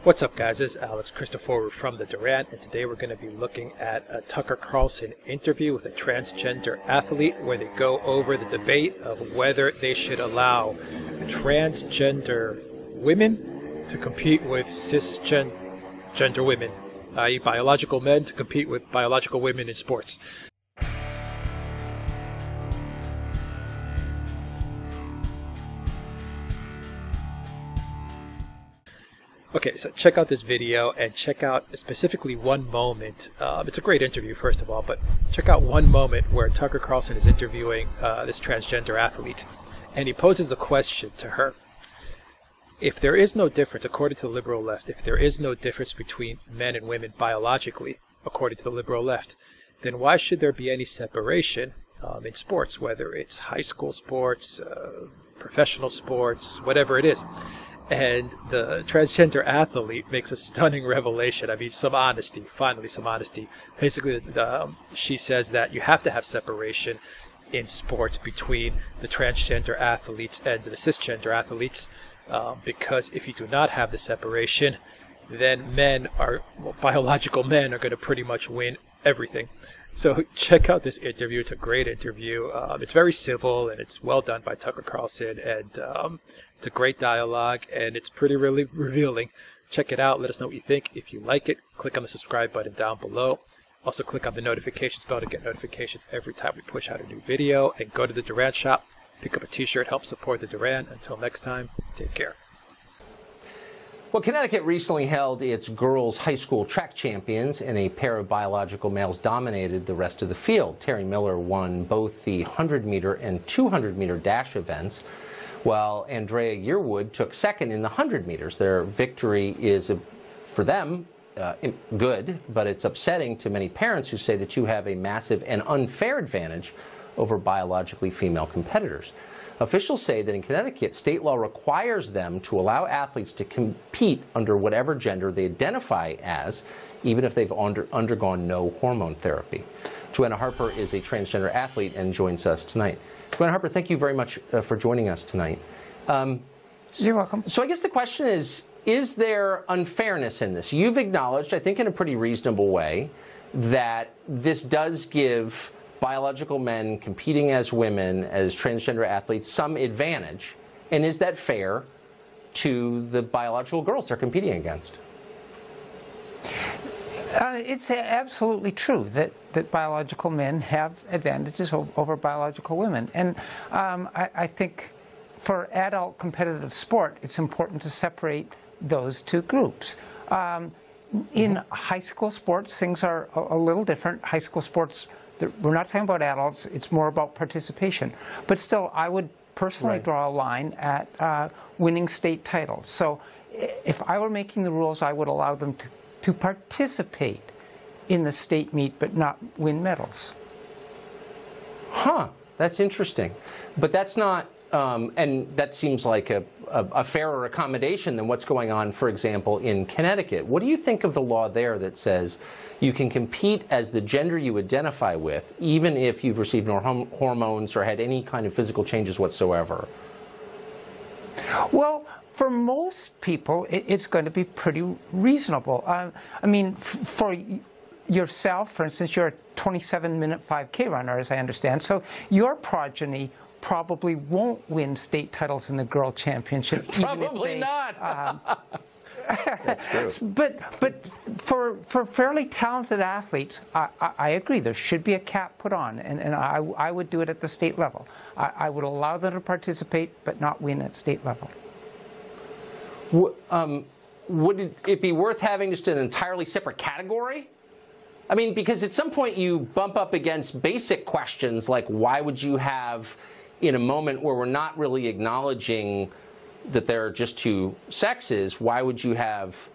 What's up, guys? This is Alex Christopher from the Duran, and today we're going to be looking at a Tucker Carlson interview with a transgender athlete where they go over the debate of whether they should allow transgender women to compete with cisgender women, i.e. biological men to compete with biological women in sports. Okay, so check out this video and check out specifically one moment. It's a great interview, first of all, but check out one moment where Tucker Carlson is interviewing this transgender athlete, and he poses a question to her. If there is no difference, according to the liberal left, if there is no difference between men and women biologically, according to the liberal left, then why should there be any separation in sports, whether it's high school sports, professional sports, whatever it is? And the transgender athlete makes a stunning revelation. I mean, some honesty, finally some honesty. Basically, she says that you have to have separation in sports between the transgender athletes and the cisgender athletes, because if you do not have the separation, then biological men are going to pretty much win everything. So check out this interview. It's a great interview. It's very civil and it's well done by Tucker Carlson, and it's a great dialogue and it's pretty really revealing. Check it out. Let us know what you think. If you like it, click on the subscribe button down below. Also click on the notifications bell to get notifications every time we push out a new video, and go to the Duran shop, pick up a t-shirt, help support the Duran. Until next time, take care. Well, Connecticut recently held its girls' high school track champions, and a pair of biological males dominated the rest of the field. Terry Miller won both the 100-meter and 200-meter dash events, while Andrea Yearwood took second in the 100 meters. Their victory is, for them, good, but it's upsetting to many parents who say that you have a massive and unfair advantage over biologically female competitors. Officials say that in Connecticut, state law requires them to allow athletes to compete under whatever gender they identify as, even if they've undergone no hormone therapy. JOANNA Harper is a transgender athlete and joins us tonight. JOANNA Harper, thank you very much for joining us tonight. You're welcome. So I guess the question is there unfairness in this? You've acknowledged, I think in a pretty reasonable way, that this does give biological men competing as women, as transgender athletes, some advantage. And is that fair to the biological girls they're competing against? It's absolutely true that biological men have advantages over biological women. And I think for adult competitive sport, it's important to separate those two groups. In high school sports, things are a little different. High school sports, we're not talking about adults, it's more about participation. But still, I would personally draw a line at winning state titles. So if I were making the rules, I would allow them to participate in the state meet but not win medals. Huh, that's interesting. But that's not, and that seems like a fairer accommodation than what's going on, for example, in Connecticut. What do you think of the law there that says you can compete as the gender you identify with, even if you've received no hormones or had any kind of physical changes whatsoever? Well, for most people, it's going to be pretty reasonable. I mean, for yourself, for instance, you're a 27-minute 5K runner, as I understand, so your progeny probably won't win state titles in the Girl Championship. Probably not. That's true. But for fairly talented athletes, I agree. There should be a cap put on, and I would do it at the state level. I would allow them to participate, but not win at state level. Would it be worth having just an entirely separate category? I mean, because at some point you bump up against basic questions like, why would you have, in a moment where we're not really acknowledging that there are just two sexes, why would you have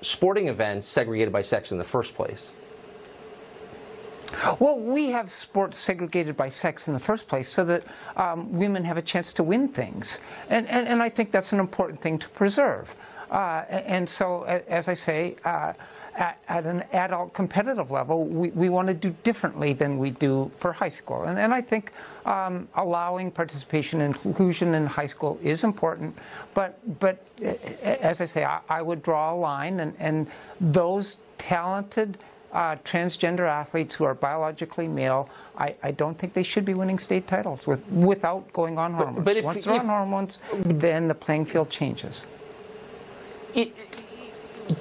sporting events segregated by sex in the first place? Well, we have sports segregated by sex in the first place so that women have a chance to win things. And I think that's an important thing to preserve. And so, as I say, at an adult competitive level, we want to do differently than we do for high school. And I think allowing participation and inclusion in high school is important. But as I say, I would draw a line, and those talented transgender athletes who are biologically male, I don't think they should be winning state titles without going on hormones. But once they're on hormones, then the playing field changes.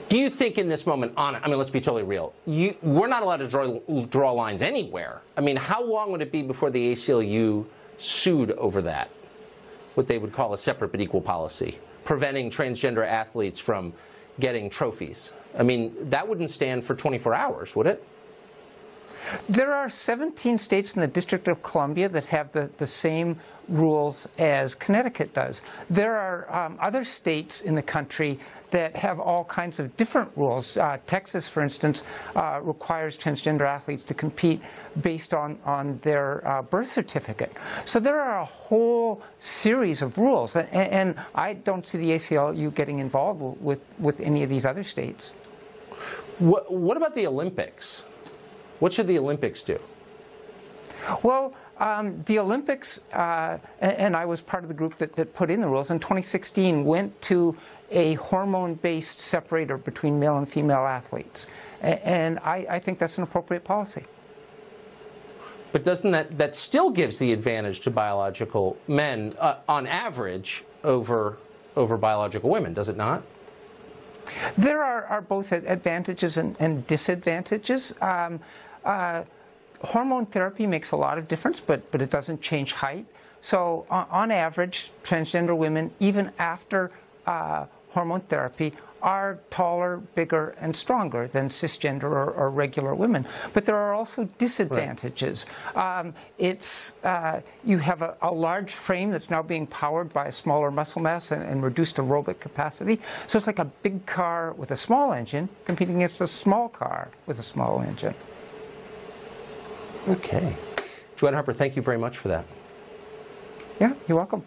Do you think in this moment, I mean, let's be totally real, we're not allowed to draw lines anywhere. I mean, how long would it be before the ACLU sued over that, what they would call a separate but equal policy, preventing transgender athletes from getting trophies? I mean, that wouldn't stand for 24 hours, would it? There are 17 states in the District of Columbia that have the same rules as Connecticut does. There are other states in the country that have all kinds of different rules. Texas, for instance, requires transgender athletes to compete based on their birth certificate. So there are a whole series of rules, and I don't see the ACLU getting involved with any of these other states. What about the Olympics? What should the Olympics do? Well, the Olympics, and I was part of the group that put in the rules, in 2016 went to a hormone-based separator between male and female athletes. And I think that's an appropriate policy. But doesn't that still gives the advantage to biological men, on average, over biological women, does it not? There are both advantages and disadvantages. Hormone therapy makes a lot of difference, but it doesn't change height. So on average, transgender women, even after hormone therapy, are taller, bigger, and stronger than cisgender or regular women. But there are also disadvantages. Right. You have a large frame that's now being powered by a smaller muscle mass and reduced aerobic capacity. So it's like a big car with a small engine competing against a small car with a small engine. Okay. JOANNA Harper, thank you very much for that. Yeah, you're welcome.